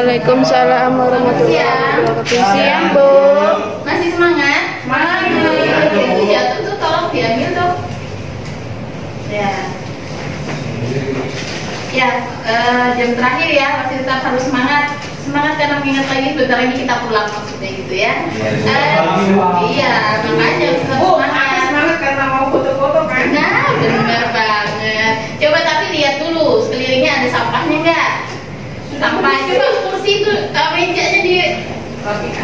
Waalaikumsalam warahmatullahi wabarakatuh. Siang, Bu. Masih semangat? Itu jatuh tuh tolong diambil tuh. Ya. Ya, jam terakhir ya, masih tetap harus semangat. Semangat karena mengingat lagi sebentar lagi kita pulang maksudnya gitu ya. Iya, makanya harus tetap semangat. Semangat karena mau foto-foto kan? Nah, benar banget. Coba tapi lihat dulu sekelilingnya ada sampahnya enggak? Sampah coba kursi itu mejanya di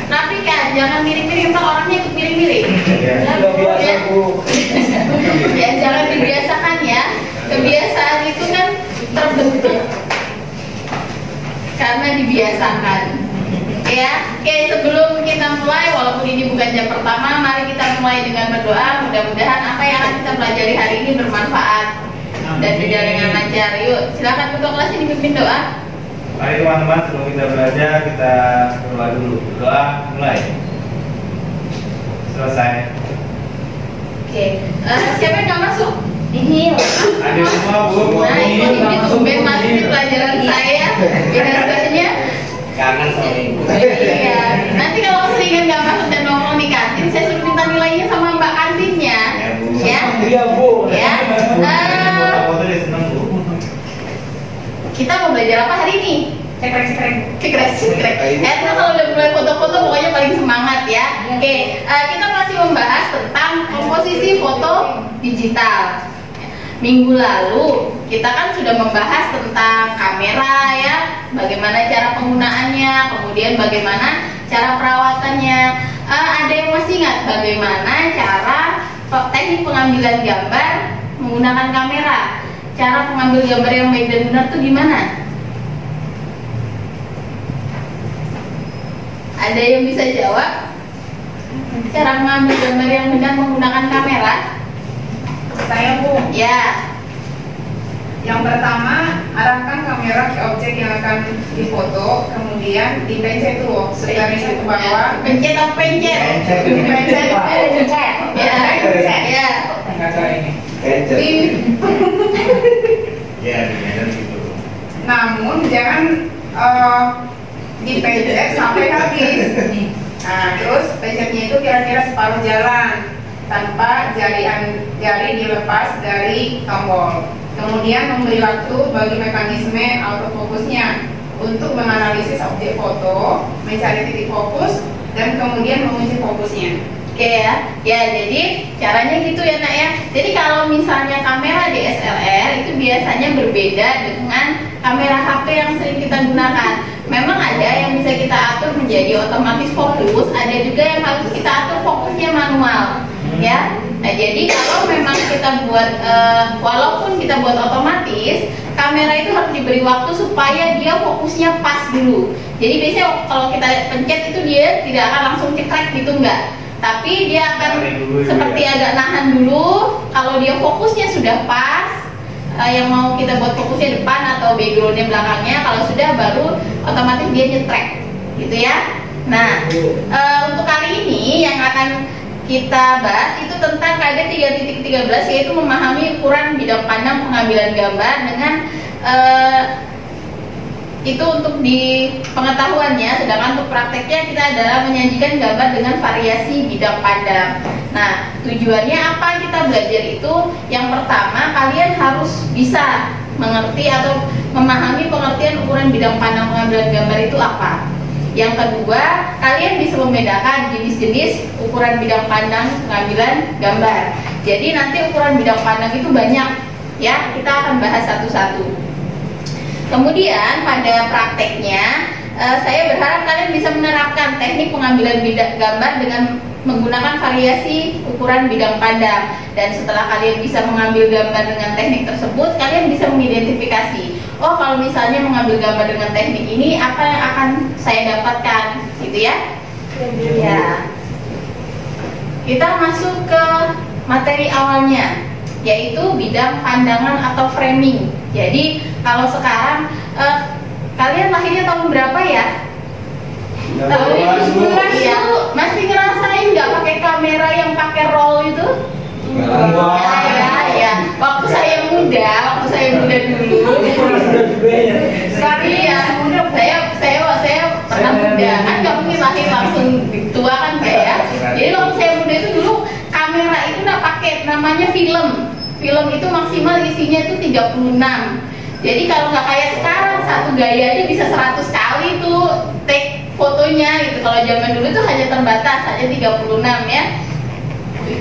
rapikan, jangan miring-miring, ntar orangnya ikut miring-miring. Ya, jangan dibiasakan ya. Kebiasaan itu kan terbentuk karena dibiasakan. Ya, oke, sebelum kita mulai, walaupun ini bukan jam pertama, mari kita mulai dengan berdoa. Mudah-mudahan apa yang akan kita pelajari hari ini bermanfaat dan berjalan dengan lancar. Yuk, silakan ketua kelasnya dipimpin doa. Mari teman-teman, sebelum kita belajar, kita berdoa dulu. Doa mulai. Selesai. Oke, siapa yang nggak masuk? Ini. Ada semua, Bu. Nah, ini tumben masuk di pelajaran saya. Biasanya. Kangen sama Ibu. Iya. Nanti kalau seringan nggak masuk dan nongkrong di kantin, saya suruh minta nilainya sama Mbak kantinnya. Ya. Iya, Bu. Ya. Foto dia seneng, Bu. Kita mau belajar apa hari ini? Cekrek. Karena kalau udah mulai foto-foto pokoknya paling semangat ya. Oke, kita masih membahas tentang komposisi foto digital. Minggu lalu kita kan sudah membahas tentang kamera ya, bagaimana cara penggunaannya, kemudian bagaimana cara perawatannya. Ada yang masih ingat bagaimana cara teknik pengambilan gambar menggunakan kamera? Cara pengambil gambar yang baik dan benar tuh gimana? Ada yang bisa jawab? Cara mengambil gambar yang benar menggunakan kamera? Saya, Bu. Ya. Yang pertama, arahkan kamera ke objek yang akan difoto, kemudian dipencet dulu garis ke bawah. Pencet apa pencet? Dipencet. Ya. Ya. Kata ini. Ya, dengan gitu. Namun jangan dipencet sampai habis. Nah, terus pencetnya itu kira-kira separuh jalan tanpa jari dilepas dari tombol. Kemudian memberi waktu bagi mekanisme autofokusnya untuk menganalisis objek foto, mencari titik fokus, dan kemudian mengunci fokusnya. Oke ya, jadi caranya gitu ya nak ya. Jadi kalau misalnya kamera DSLR itu biasanya berbeda dengan kamera HP yang sering kita gunakan. Memang ada yang bisa kita atur menjadi otomatis fokus, ada juga yang harus kita atur fokusnya manual, ya. Nah jadi kalau memang kita buat, walaupun kita buat otomatis, kamera itu harus diberi waktu supaya dia fokusnya pas dulu. Jadi biasanya kalau kita pencet itu dia tidak akan langsung cekrek gitu enggak. Tapi dia akan seperti agak nahan dulu. Kalau dia fokusnya sudah pas, yang mau kita buat fokusnya depan atau backgroundnya belakangnya, kalau sudah baru otomatis dia nyetrek, gitu ya. Nah, untuk kali ini yang akan kita bahas itu tentang KD 3.13, yaitu memahami ukuran bidang pandang pengambilan gambar dengan itu untuk di pengetahuannya, sedangkan untuk prakteknya kita adalah menyajikan gambar dengan variasi bidang pandang. Nah, tujuannya apa kita belajar itu? Yang pertama, kalian harus bisa mengerti atau memahami pengertian ukuran bidang pandang pengambilan gambar itu apa. Yang kedua, kalian bisa membedakan jenis-jenis ukuran bidang pandang pengambilan gambar. Jadi nanti ukuran bidang pandang itu banyak, ya. Kita akan bahas satu-satu. Kemudian pada prakteknya, saya berharap kalian bisa menerapkan teknik pengambilan gambar dengan menggunakan variasi ukuran bidang pandang. Dan setelah kalian bisa mengambil gambar dengan teknik tersebut, kalian bisa mengidentifikasi, oh kalau misalnya mengambil gambar dengan teknik ini, apa yang akan saya dapatkan, gitu ya. Ya. Kita masuk ke materi awalnya, yaitu bidang pandangan atau framing. Jadi kalau sekarang kalian lahirnya tahun berapa ya? Tahun 2011 ya. Masih ngerasain nggak pakai kamera yang pakai roll itu? Ya. Waktu saya muda dulu. Iya. Saya Jadi waktu saya muda itu dulu kamera itu udah pakai namanya film. Film itu maksimal isinya itu 36. Jadi kalau nggak kayak sekarang satu gaya aja bisa 100 kali tuh take fotonya gitu. Kalau zaman dulu tuh hanya terbatas, hanya 36 ya.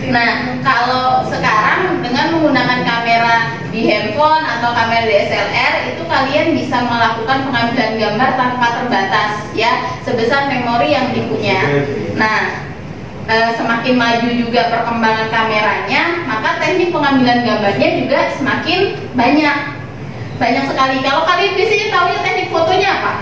Nah, kalau sekarang dengan menggunakan kamera di handphone atau kamera DSLR itu kalian bisa melakukan pengambilan gambar tanpa terbatas ya, sebesar memori yang dipunya. Nah, semakin maju juga perkembangan kameranya, maka teknik pengambilan gambarnya juga semakin banyak sekali. Kalau kalian biasanya tahunya teknik fotonya apa?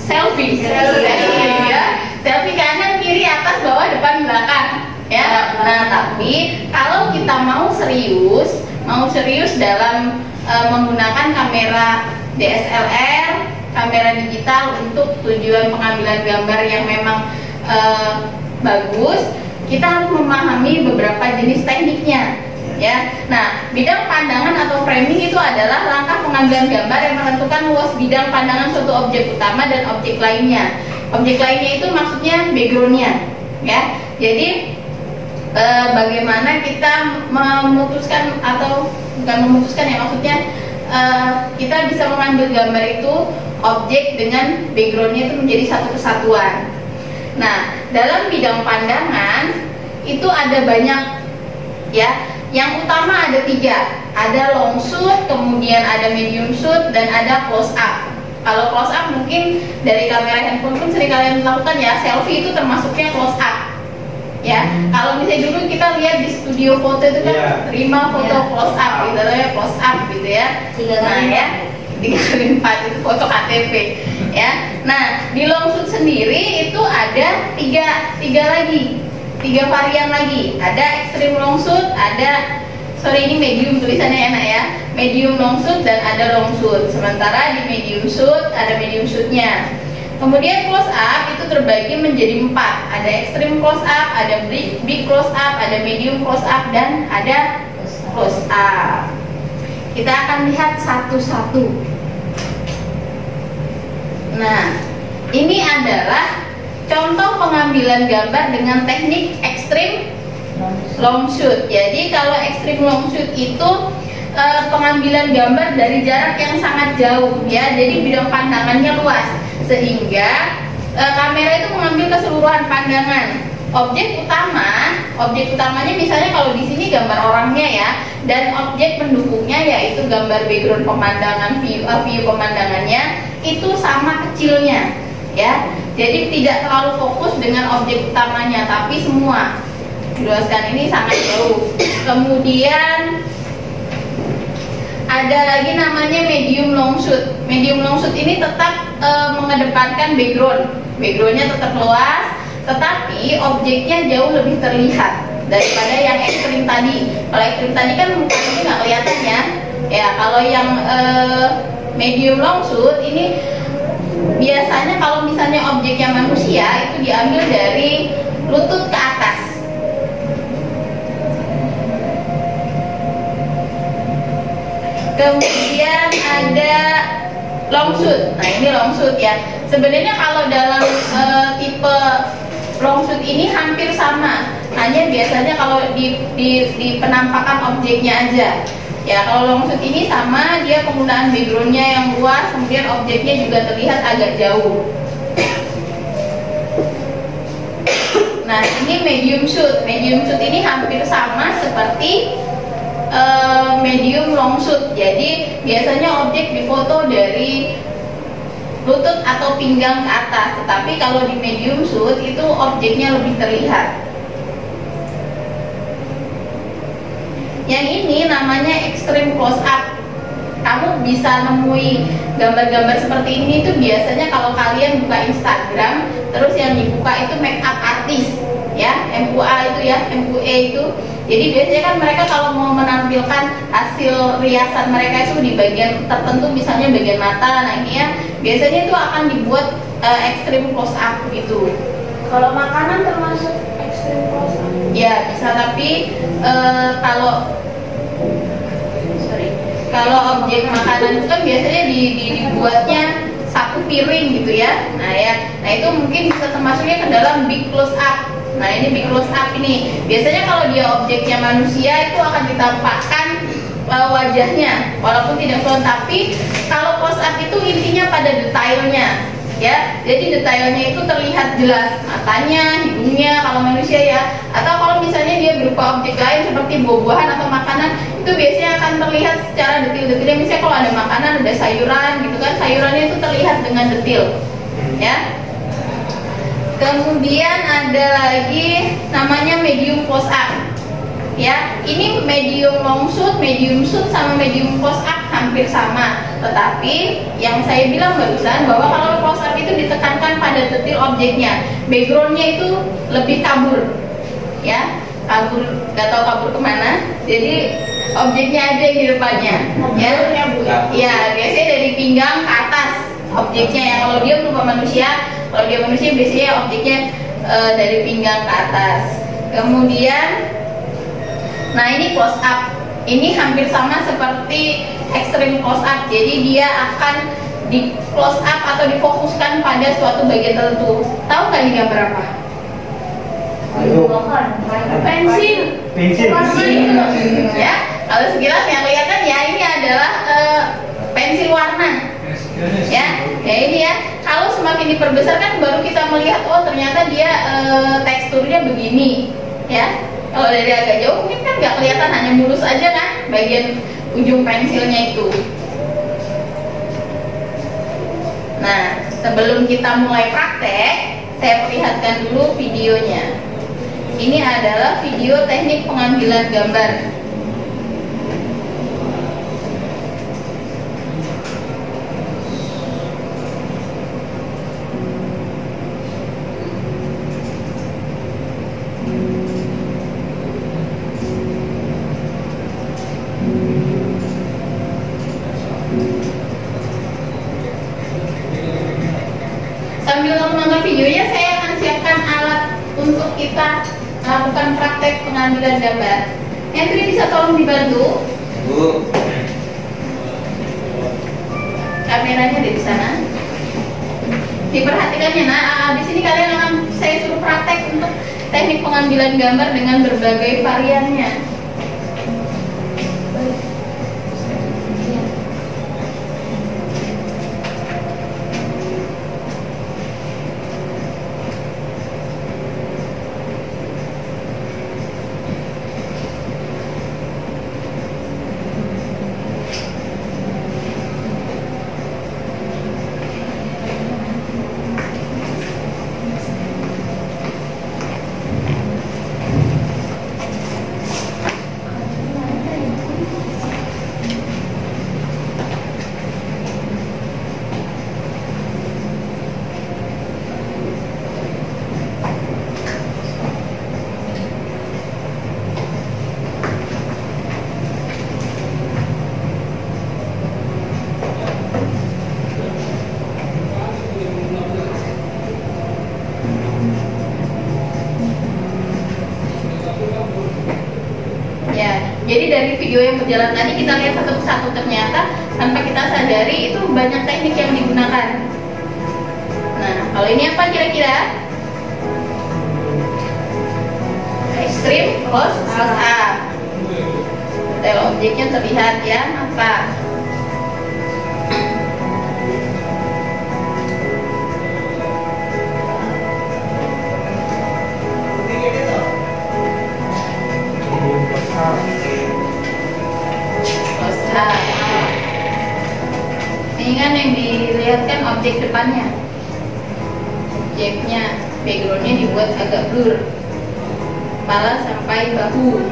Selfie ya. Selfie kanan, kiri, atas, bawah, depan, belakang ya. Nah, tapi kalau kita mau serius dalam menggunakan kamera DSLR, kamera digital untuk tujuan pengambilan gambar yang memang bagus, kita harus memahami beberapa jenis tekniknya ya. Nah, bidang pandangan atau framing itu adalah langkah pengambilan gambar yang menentukan luas bidang pandangan suatu objek utama dan objek lainnya. Objek lainnya itu maksudnya backgroundnya ya. Jadi bagaimana kita memutuskan atau bukan memutuskan ya, maksudnya kita bisa mengambil gambar itu objek dengan backgroundnya itu menjadi satu kesatuan. Nah, dalam bidang pandangan itu ada banyak ya. Yang utama ada 3, ada long shoot, kemudian ada medium shoot, dan ada close up. Kalau close up mungkin dari kamera handphone pun sering kalian lakukan ya, selfie itu termasuknya close up ya. Kalau misalnya dulu kita lihat di studio foto itu kan terima foto close up gitu ya, close up gitu ya. Nah ya, 3x4 itu foto KTP ya. Nah, di long shoot sendiri itu ada 3 varian lagi. Ada extreme long shoot, ini medium tulisannya enak ya, medium long shoot dan ada long shoot. Sementara di medium shoot ada medium shootnya. Kemudian close up itu terbagi menjadi 4. Ada extreme close up, ada big close up, ada medium close up, dan ada close up. Kita akan lihat satu-satu. Nah, ini adalah contoh pengambilan gambar dengan teknik extreme long shoot. Jadi kalau extreme long shoot itu pengambilan gambar dari jarak yang sangat jauh ya. Jadi bidang pandangannya luas sehingga kamera itu mengambil keseluruhan pandangan. Objek utamanya misalnya kalau di sini gambar orangnya ya, dan objek pendukungnya yaitu gambar background pemandangan, view pemandangannya itu sama kecilnya ya. Jadi tidak terlalu fokus dengan objek utamanya, tapi semua diluaskan, ini sangat jauh. Kemudian ada lagi namanya medium long shoot. Medium long shoot ini tetap mengedepankan backgroundnya tetap luas, tetapi objeknya jauh lebih terlihat daripada yang ekstrim tadi. Kalau ekstrim tadi kan mukanya nggak kelihatan ya. Ya, kalau yang medium long shoot ini biasanya kalau misalnya objeknya manusia itu diambil dari lutut ke atas. Kemudian ada long shoot. Nah, ini long shoot ya. Sebenarnya kalau dalam tipe long shoot ini hampir sama. Hanya biasanya kalau di penampakan objeknya aja. Ya, kalau long shoot ini sama, dia penggunaan backgroundnya yang luas, kemudian objeknya juga terlihat agak jauh. Nah, ini medium shoot. Medium shoot ini hampir sama seperti medium long shoot. Jadi biasanya objek difoto dari lutut atau pinggang ke atas, tetapi kalau di medium shoot itu objeknya lebih terlihat. Yang ini namanya extreme close up. Kamu bisa nemui gambar-gambar seperti ini itu biasanya kalau kalian buka Instagram, terus yang dibuka itu makeup artist ya, MUA itu ya, MUA itu. Jadi biasanya kan mereka kalau mau menampilkan hasil riasan mereka itu di bagian tertentu, misalnya bagian mata, nah ini ya, biasanya itu akan dibuat extreme close up gitu. Kalau makanan termasuk extreme close up? Ya bisa, tapi kalau objek makanan itu kan biasanya dibuatnya satu piring gitu ya. Nah ya, nah itu mungkin bisa termasuknya ke dalam big close up. Nah ini di close up ini. Biasanya kalau dia objeknya manusia itu akan ditampakkan wajahnya, walaupun tidak front. Tapi kalau close up itu intinya pada detailnya, ya. Jadi detailnya itu terlihat jelas, matanya, hidungnya kalau manusia ya. Atau kalau misalnya dia berupa objek lain seperti buah-buahan atau makanan, itu biasanya akan terlihat secara detil-detilnya. Misalnya kalau ada makanan, ada sayuran gitu kan, sayurannya itu terlihat dengan detil, ya. Kemudian ada lagi namanya medium close up, ya. Ini medium long shoot, medium shoot sama medium close up hampir sama. Tetapi yang saya bilang barusan bahwa kalau close up itu ditekankan pada detil objeknya, backgroundnya itu lebih kabur, ya. Kabur, nggak tahu kabur kemana. Jadi objeknya aja yang di depannya, ya. Ya, biasanya dari pinggang ke atas objeknya ya. Kalau dia berupa manusia, kalau dia manusia biasanya objeknya dari pinggang ke atas. Kemudian, nah ini close up. Ini hampir sama seperti extreme close up. Jadi dia akan di close up atau difokuskan pada suatu bagian tertentu. Tahu nggak ini gambar apa? Pensil. Ya, kalau sekilas yang kelihatan ya ini adalah pensil warna. Ya ini ya. Kalau semakin diperbesar kan baru kita melihat, oh ternyata dia teksturnya begini, ya. Kalau dari agak jauh mungkin kan nggak kelihatan, hanya mulus aja kan bagian ujung pensilnya itu. Nah, sebelum kita mulai praktek, saya perlihatkan dulu videonya. Ini adalah video teknik pengambilan gambar. Sambil menonton videonya, saya akan siapkan alat untuk kita melakukan praktek pengambilan gambar. Henry bisa tolong dibantu? Bu. Kameranya ada di sana. Diperhatikannya, nah habis ini kalian akan saya suruh praktek untuk teknik pengambilan gambar dengan berbagai variannya. Jadi dari video yang berjalan tadi kita lihat satu persatu, ternyata tanpa kita sadari itu banyak teknik yang digunakan. Nah, kalau ini apa kira-kira? Extreme close up. Detail objeknya terlihat ya, mata. Ini kan yang dilihatkan objek depannya, objeknya, backgroundnya dibuat agak blur, kepala sampai bahu.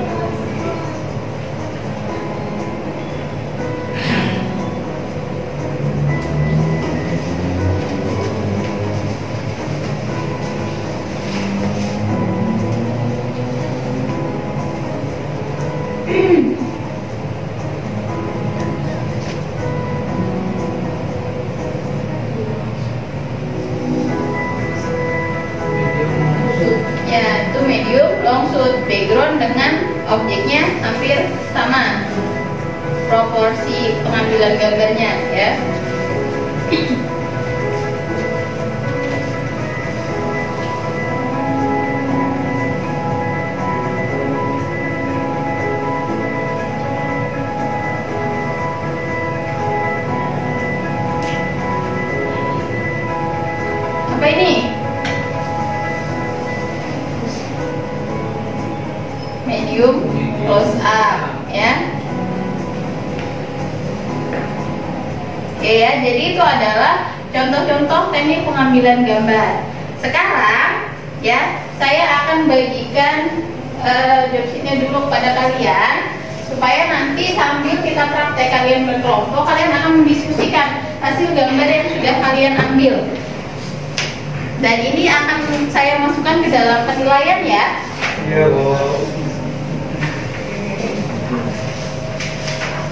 Background dengan objeknya hampir sama proporsi pengambilan gambarnya ya. medium, close up, ya. Oke ya, jadi itu adalah contoh-contoh teknik pengambilan gambar. Sekarang ya, saya akan bagikan job sheet-nya dulu kepada kalian supaya nanti sambil kita praktek kalian berkelompok, kalian akan mendiskusikan hasil gambar yang sudah kalian ambil. Dan ini akan saya masukkan ke dalam penilaian ya. Iya, Bu.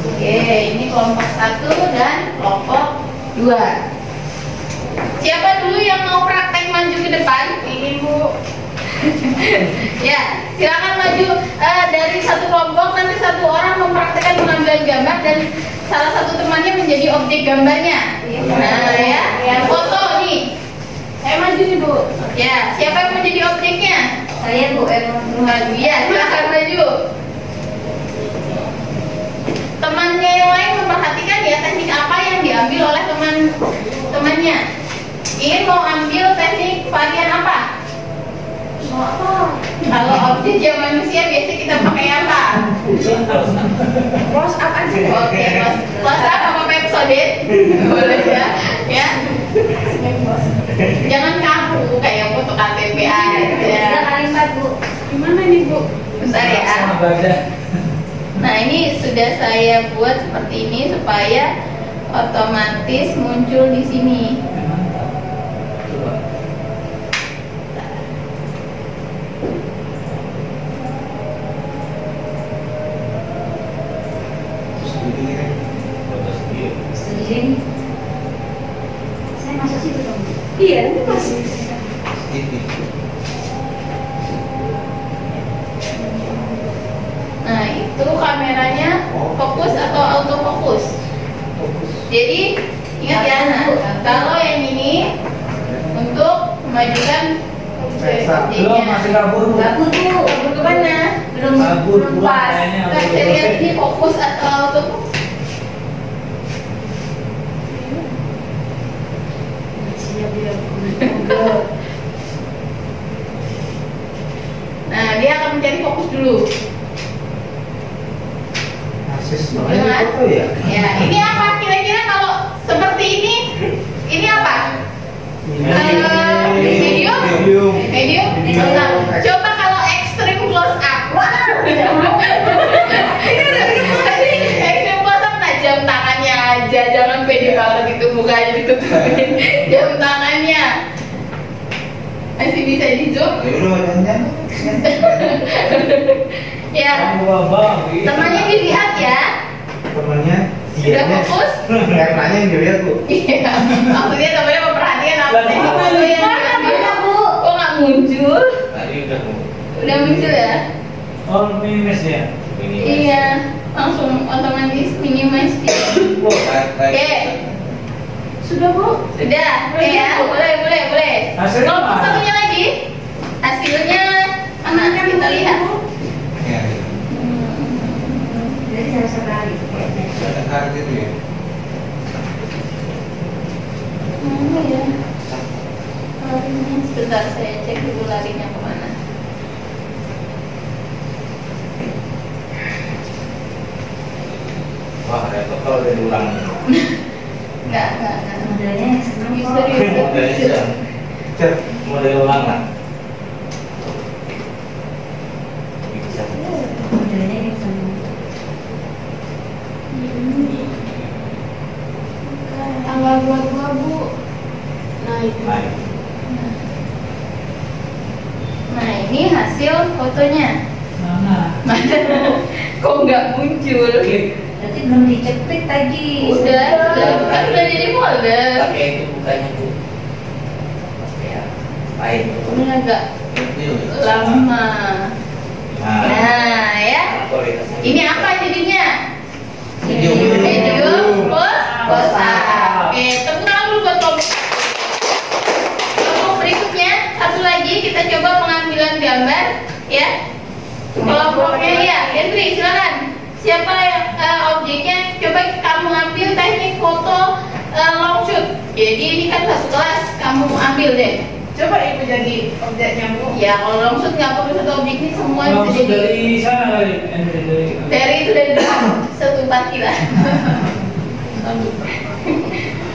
Oke, ini kelompok 1 dan kelompok 2. Siapa dulu yang mau praktek maju ke depan? Ini Bu. Ya, silakan maju dari satu kelompok, nanti satu orang mempraktekkan pengambilan gambar dan salah satu temannya menjadi objek gambarnya. Nah ya, foto nih. Saya maju nih Bu. Ya, siapa yang mau jadi objeknya? Saya Bu. Maju ya, silakan maju. Temannya yang lain memperhatikan ya teknik apa yang diambil oleh temannya. Ingin mau ambil teknik varian apa? Kalau objek yang manusia biasa kita pakai apa? Close up aja. Oke, close up apa Pepsodent? Boleh ya. Ya. Jangan kaku kayak foto KTP aja. Bu. Gimana nih Bu? Bentar ya. Nah, ini sudah saya buat seperti ini supaya otomatis muncul di sini. Saya masuk situ dong. Iya, ini masuk. Nah, itu kameranya fokus atau autofokus. Jadi ingat ya, kalau yang ini untuk memajukan Belum, masih kabur, Bu. Kabur Bu. kabur ke mana? Belum Kabur, belum pulang pas. kayaknya. Nah, kita lihat ini fokus atau autofokus. Nah, dia akan mencari fokus dulu. Asis Gimana? banget foto ya. Ya, ini apa kira-kira kalau seperti ini? Ini apa? Medium? Medium? Nah, coba kalau extreme close up. Extreme close up, nah jam tangannya aja, jangan pede banget itu mukanya ditutupin. Jam tangannya masih bisa di zoom. Ya, temannya dilihat ya. Temannya Sudah fokus? Kameranya yang dilihat, Bu. Iya, maksudnya temannya memperhatikan apa Lah, teknik apa foto yang diambil. Bu? Kok nggak muncul? Tadi udah. Udah muncul ya? Oh, minus ya. Iya, langsung otomatis minimize. Oke, sudah Bu? Sudah, oke ya, boleh. Hasilnya Kelompok mana? satunya lagi, hasilnya mana kita lihat. Jadi saya sekali. Mana ya? Larinya, sebentar saya cek dulu larinya kemana. Wah, repot kalau udah diulang. Enggak. Modelnya yang senang kok. Serius. Cek, model ulang lah. Modelnya yang senang. Tanggal 22 Bu. Naik. Nah, ini hasil fotonya. Mana? Mana Bu? Kok nggak muncul? Berarti belum diceklik tadi. Udah kan udah jadi folder. Pakai itu bukannya Bu. Ya, lain. Ini agak lama. Nah, ya. Ini apa jadinya? Medium close up. Oke, tepuk tangan dulu buat kelompok. Kelompok berikutnya, satu lagi kita coba pengambilan gambar, ya. Kelompoknya ya, Henry silakan. Siapa yang objeknya? Coba kamu ambil teknik foto long shoot. Jadi ini kan satu kelas, kamu ambil deh. Coba ibu jadi objeknya bu. Ya kalau longshoot nggak perlu satu objek ini semua bisa Langsung jadi. dari sana kali. Dari itu dari depan satu party lah.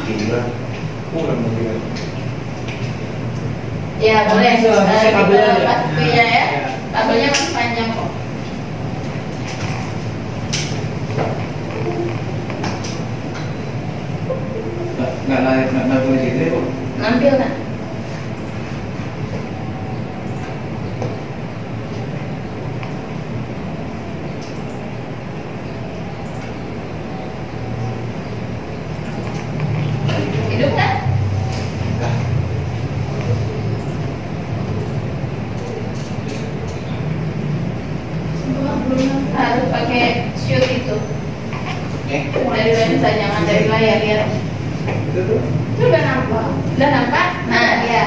Gila. Kurang mungkin. Ya boleh. Bisa Kita kabel aja. lepas kuenya ya. Ya. Kabelnya masih panjang kok. Nggak boleh gitu ya, Bu? Nampil kan? Hidup kan? Harus pakai shoot itu. Dari lensa, jangan dari layar ya. Itu tuh. Itu udah nampak? Udah nampak? Nah, ya.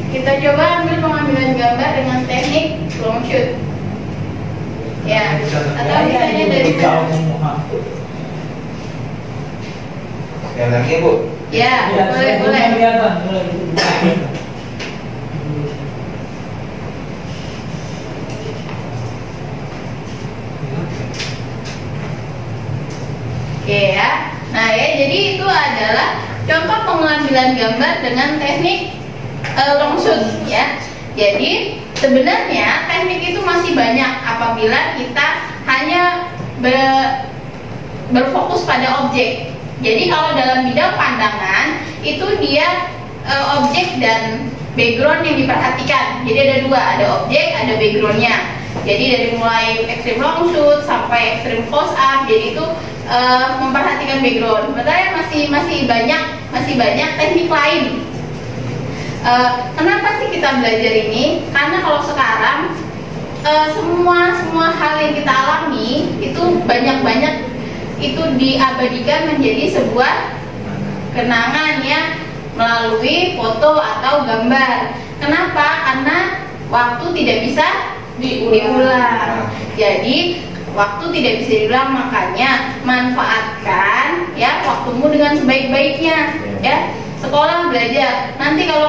Kita coba ambil pengambilan gambar dengan teknik long shoot. Ya, atau misalnya dari Sekali lagi ya, Bu. ya, boleh boleh. Kelihatan, boleh. Oke ya. Nah ya, jadi itu adalah contoh pengambilan gambar dengan teknik long shoot ya. Jadi sebenarnya teknik itu masih banyak apabila kita hanya berfokus pada objek. Jadi kalau dalam bidang pandangan itu dia objek dan background yang diperhatikan. Jadi ada dua, ada objek, ada backgroundnya. Jadi dari mulai extreme long shoot sampai extreme close up, jadi itu memperhatikan background. Sebenarnya masih banyak teknik lain. Kenapa sih kita belajar ini? Karena kalau sekarang semua hal yang kita alami itu banyak itu diabadikan menjadi sebuah kenangan ya melalui foto atau gambar. Kenapa? Karena waktu tidak bisa diulang. Jadi waktu tidak bisa diulang, makanya manfaatkan ya waktumu dengan sebaik-baiknya ya. Sekolah belajar. Nanti kalau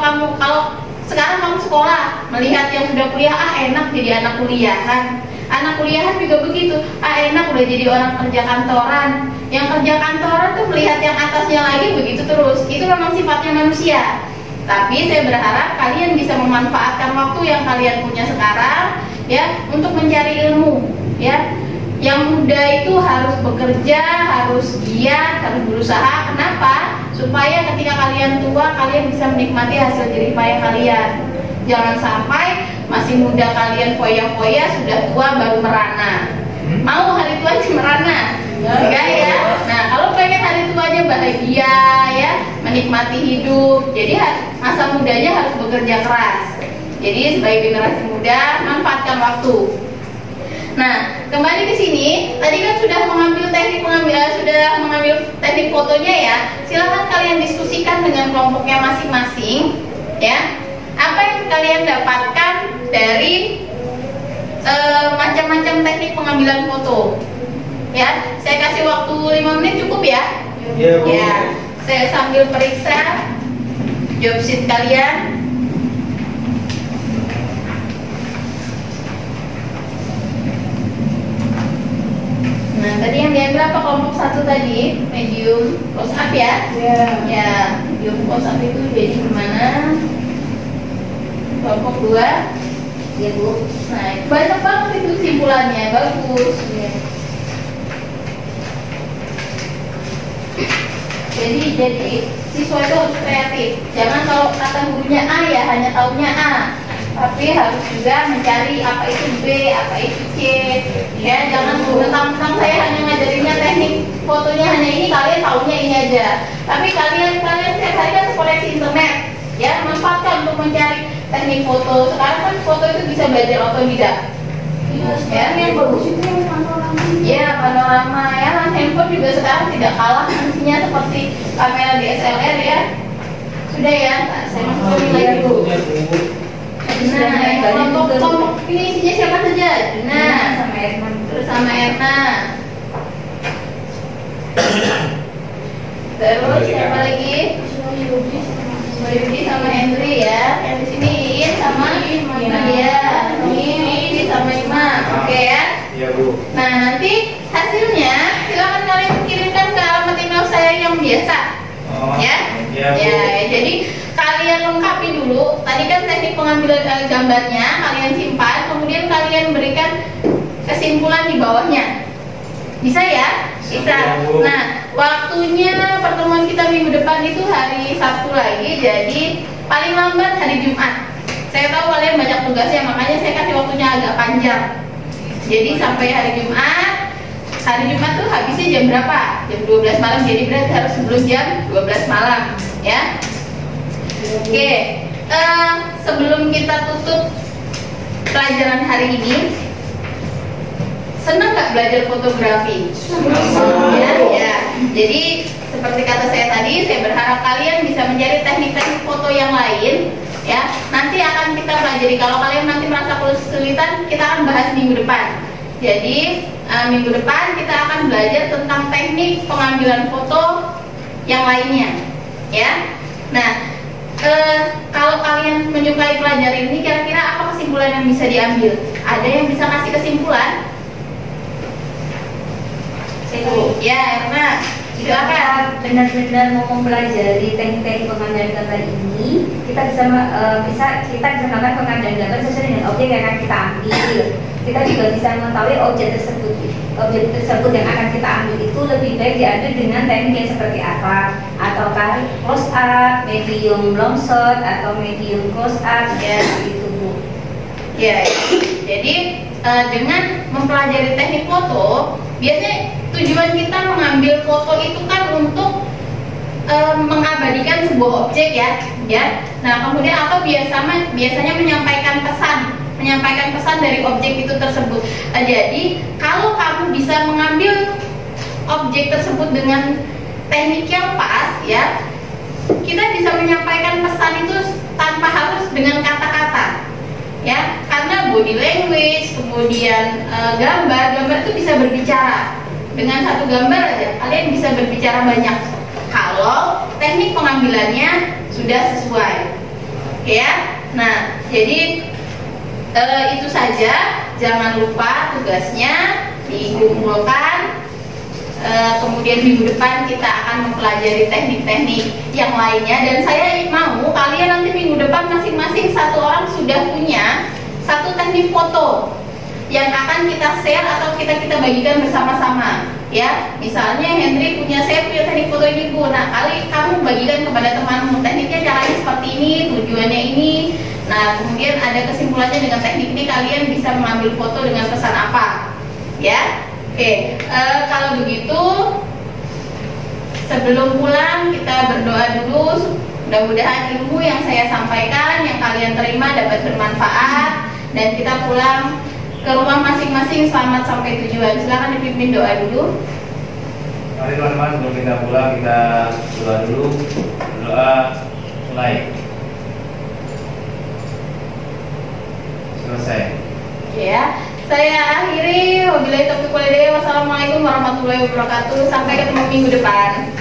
sekarang kamu sekolah melihat yang sudah kuliah, enak jadi anak kuliahan. Anak kuliahan juga begitu, enak udah jadi orang kerja kantoran. Yang kerja kantoran tuh melihat yang atasnya lagi begitu terus. Itu memang sifatnya manusia. Tapi saya berharap kalian bisa memanfaatkan waktu yang kalian punya sekarang ya untuk mencari ilmu ya. Yang muda itu harus bekerja, harus giat, harus berusaha. Kenapa? Supaya ketika kalian tua, kalian bisa menikmati hasil jerih payah kalian. Jangan sampai masih muda kalian foya-foya, sudah tua baru merana. Mau hari tua merana? Enggak ya? Nah, kalau pengen hari tuanya bahagia ya, menikmati hidup. Jadi masa mudanya harus bekerja keras. Jadi sebagai generasi muda, manfaatkan waktu. Nah, kembali ke sini, tadi kan sudah mengambil teknik fotonya ya. Silakan kalian diskusikan dengan kelompoknya masing-masing, ya. Apa yang kalian dapatkan dari macam-macam teknik pengambilan foto? Ya, saya kasih waktu 5 menit cukup ya? Iya, Bu. Ya, saya sambil periksa job sheet kalian. Nah, tadi yang diambil apa kelompok satu tadi? Medium close up ya? Iya. Ya, medium close up itu jadi gimana? Kelompok 2. Ya, Bu. Nah, banyak banget itu simpulannya, bagus. Ya. Jadi siswa itu harus kreatif. Jangan kalau kata gurunya A ya hanya taunya A. Tapi harus juga mencari apa itu B, apa itu C. Ya, jangan mentang-mentang saya hanya ngajarinnya teknik fotonya hanya ini, kalian taunya ini aja. Tapi kalian setiap hari kan koleksi internet. Ya, manfaatkan untuk mencari teknik foto. Sekarang kan foto itu bisa belajar otodidak. Ya, yang bagus itu yang panorama. Ya, panorama ya. Handphone juga sekarang tidak kalah fungsinya seperti kamera DSLR ya. Sudah ya, saya masuk lagi dulu. Nah, kelompok ini isinya siapa saja? Nah, Sama Erna. terus sama Erna. Terus siapa lagi? Yudi sama Henry ya. Yang di sini Iin sama ya. Ini sama Imam. Oke ya. Iya Bu. Nah, nanti hasilnya silakan kalian kirimkan ke alamat email saya yang biasa. Oh, Ya. iya Bu. Ya, jadi kalian lengkapi dulu. Tadi kan teknik pengambilan gambarnya kalian simpan, kemudian kalian berikan kesimpulan di bawahnya. Bisa ya? Bisa. Bu. Nah, waktunya pertemuan kita minggu depan itu hari Sabtu lagi, jadi paling lambat hari Jumat. Saya tahu kalian banyak tugasnya, makanya saya kasih waktunya agak panjang. Jadi sampai hari Jumat. Hari Jumat tuh habisnya jam berapa? Jam 12 malam, jadi berarti harus sebelum jam 12 malam, ya. Oke, sebelum kita tutup pelajaran hari ini, senang nggak belajar fotografi? Ya. Jadi seperti kata saya tadi, saya berharap kalian bisa mencari teknik-teknik foto yang lain. Ya, nanti akan kita pelajari. Kalau kalian nanti merasa kesulitan, kita akan bahas minggu depan. Jadi minggu depan kita akan belajar tentang teknik pengambilan foto yang lainnya. Ya. Nah, kalau kalian menyukai pelajaran ini, kira-kira apa kesimpulan yang bisa diambil? Ada yang bisa kasih kesimpulan? Ya, Erna, silakan. Benar-benar mau mempelajari teknik-teknik pengambilan gambar ini, kita bisa melakukan pengambilan gambar sesuai dengan objek yang akan kita ambil. Kita juga bisa mengetahui objek tersebut yang akan kita ambil itu lebih baik diambil dengan teknik yang seperti apa, ataukah close up, medium long shot, atau medium close up, ya itu Bu. Ya, jadi dengan mempelajari teknik foto, biasanya tujuan kita mengambil foto itu kan untuk mengabadikan sebuah objek ya. Nah, kemudian atau biasanya menyampaikan pesan dari objek itu tersebut. Jadi kalau kamu bisa mengambil objek tersebut dengan teknik yang pas, ya, kita bisa menyampaikan pesan itu tanpa harus dengan kata-kata, ya, karena body language, kemudian gambar itu bisa berbicara. Dengan satu gambar aja kalian bisa berbicara banyak kalau teknik pengambilannya sudah sesuai. Oke ya. Nah, jadi itu saja. Jangan lupa tugasnya dikumpulkan. Kemudian minggu depan kita akan mempelajari teknik-teknik yang lainnya. Dan saya mau kalian nanti minggu depan masing-masing satu orang sudah punya satu teknik foto yang akan kita share atau kita bagikan bersama-sama, ya. Misalnya saya punya teknik foto ini Bu. Nah, kamu bagikan kepada temanmu, tekniknya caranya seperti ini, tujuannya ini. Nah, kemudian ada kesimpulannya dengan teknik ini kalian bisa mengambil foto dengan pesan apa, ya. Oke, kalau begitu sebelum pulang kita berdoa dulu. Mudah-mudahan ilmu yang saya sampaikan yang kalian terima dapat bermanfaat dan kita pulang ke rumah masing-masing selamat sampai tujuan. Silakan dipimpin doa dulu. Mari teman-teman, sebelum kita pulang kita doa dulu. Doa mulai. Selesai. Ya, saya akhiri. Wabillahi taufiq wal hidayah. Wassalamualaikum warahmatullahi wabarakatuh. Sampai ketemu minggu depan.